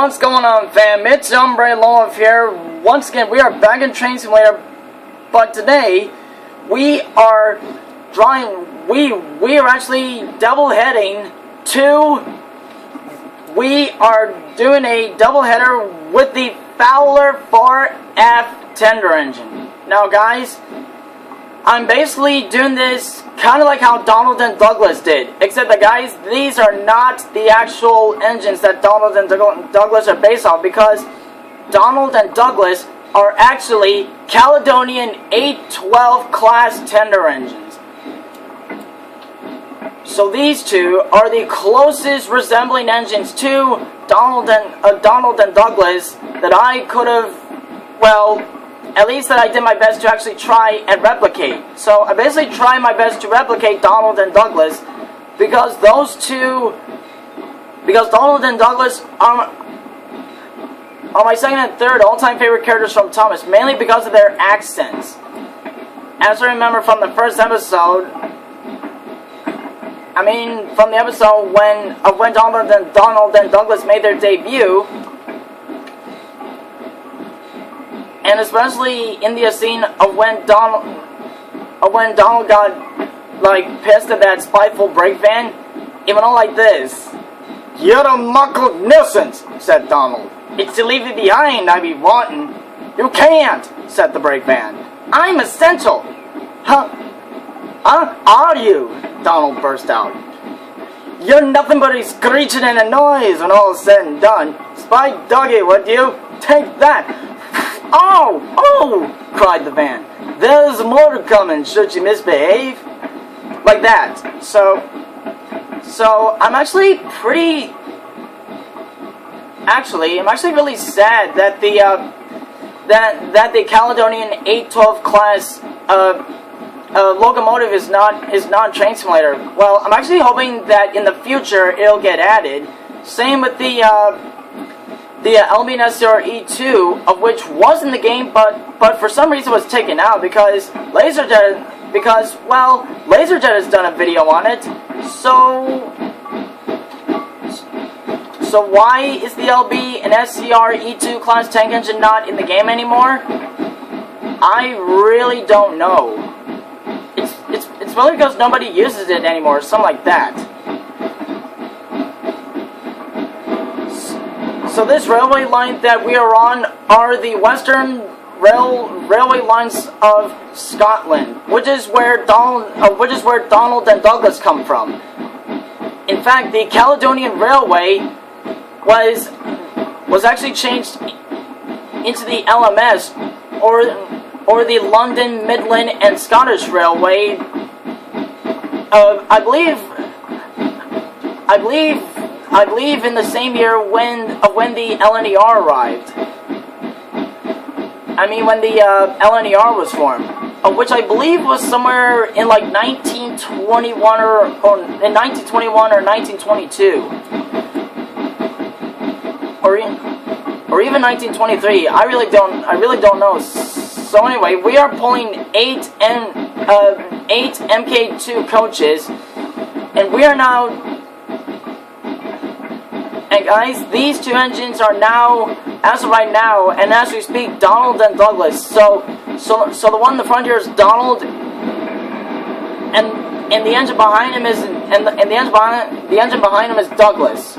What's going on, fam? It's Love here. Once again, we are back in Train Simulator, but today we are actually double heading we are doing a double header with the Fowler 4F tender engine. Now, guys, I'm basically doing this kind of like how Donald and Douglas did, except that, guys, these are not the actual engines that Donald and Douglas are based on, because Donald and Douglas are actually Caledonian 812 class tender engines. So these two are the closest resembling engines to Donald and Douglas that I could have, well, at least that I did my best to actually try and replicate. So I basically tried my best to replicate Donald and Douglas because Donald and Douglas are my second and third all-time favorite characters from Thomas, mainly because of their accents. As I remember from the first episode, from the episode when Donald and Douglas made their debut, and especially in the scene of when Donald got, like, pissed at that spiteful brake van, it went on like this. "You're a muckle nuisance," said Donald. "It's to leave you behind I be wanting." "You can't," said the brake van. "I'm essential." "Huh? Are you?" Donald burst out. "You're nothing but a screeching and a noise when all is said and done. Spike doggy, would you? Take that." "Oh! Oh!" cried the van. "There's more coming should you misbehave." Like that. So I'm actually I'm actually really sad that the Caledonian 812 class locomotive is not Train Simulator. Well, I'm actually hoping that in the future it'll get added. Same with the Albion SCR E2, of which was in the game, but for some reason was taken out because LaserJet has done a video on it. So why is the LB and SCR E2 class tank engine not in the game anymore? I really don't know. It's probably because nobody uses it anymore, something like that. So this railway line that we are on are the Western Railway lines of Scotland, which is where Donald and Douglas come from. In fact, the Caledonian Railway was actually changed into the LMS, or the London, Midland, and Scottish Railway. I believe in the same year when the LNER arrived. When the LNER was formed, which I believe was somewhere in like 1921 or in 1921 or 1922, or even 1923. I really don't know. So anyway, we are pulling eight MK2 coaches, and we are now. And guys, these two engines are now, as of right now, and as we speak, Donald and Douglas. So the one in the front here is Donald, and the engine behind him is the engine behind him is Douglas.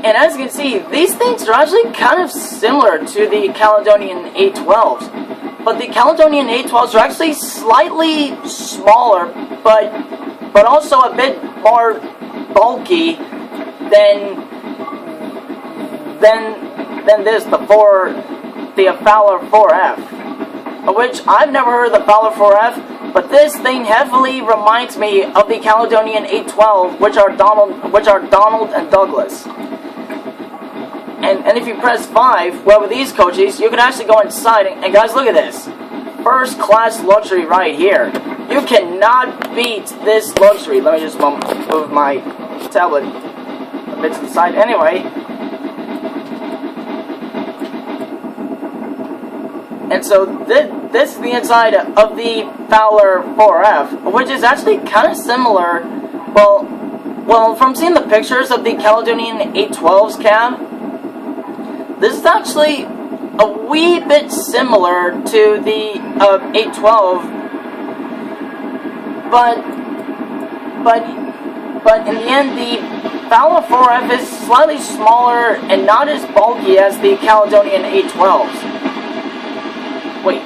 And as you can see, these things are actually kind of similar to the Caledonian 812s, but the Caledonian 812s are actually slightly smaller, but also a bit more bulky than the Fowler 4F, which I've never heard of the Fowler 4F, but this thing heavily reminds me of the Caledonian 812, which are Donald and Douglas. And if you press 5, well, with these coaches, you can actually go inside, and guys, look at this. First class luxury right here. You cannot beat this luxury. Let me just move my tablet a bit to the side. Anyway. And so this is the inside of the Fowler 4F, which is actually kind of similar. Well, Well, from seeing the pictures of the Caledonian 812's cab, this is actually a wee bit similar to the 812, but in the end, the Fowler 4F is slightly smaller and not as bulky as the Caledonian 812s. Wait.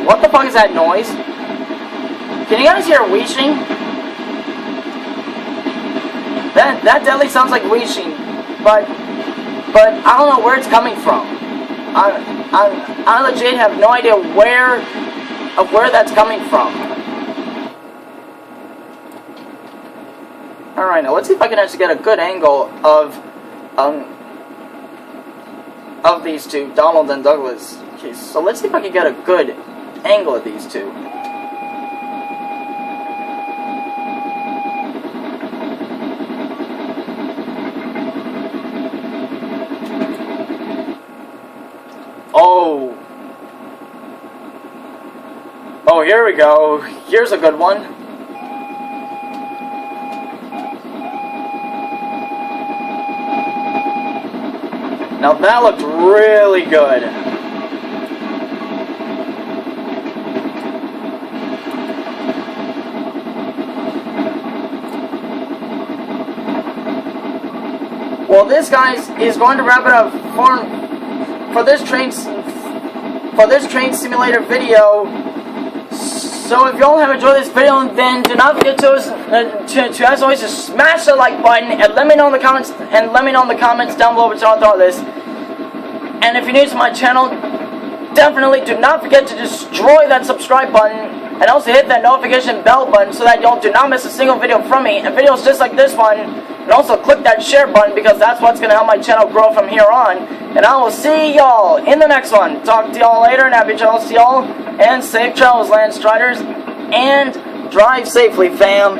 What the fuck is that noise? Can you guys hear wheeshing? That definitely sounds like wheeshing, but I don't know where it's coming from. I legit have no idea where that's coming from. Alright, now let's see if I can actually get a good angle of these two, Donald and Douglas. Okay, so let's see if I can get a good angle of these two. Oh, here we go. Here's a good one. Now that looked really good. Well, this, guys, is going to wrap it up for this train simulator video. So if y'all have enjoyed this video, then do not forget to as always, just smash the like button and let me know in the comments down below what y'all thought of this. And if you're new to my channel, definitely do not forget to destroy that subscribe button and also hit that notification bell button so that y'all do not miss a single video from me, and videos just like this one. And also click that share button because that's what's going to help my channel grow from here on. And I will see y'all in the next one. Talk to y'all later, and happy travels to y'all. And safe travels, Land Striders. And drive safely, fam.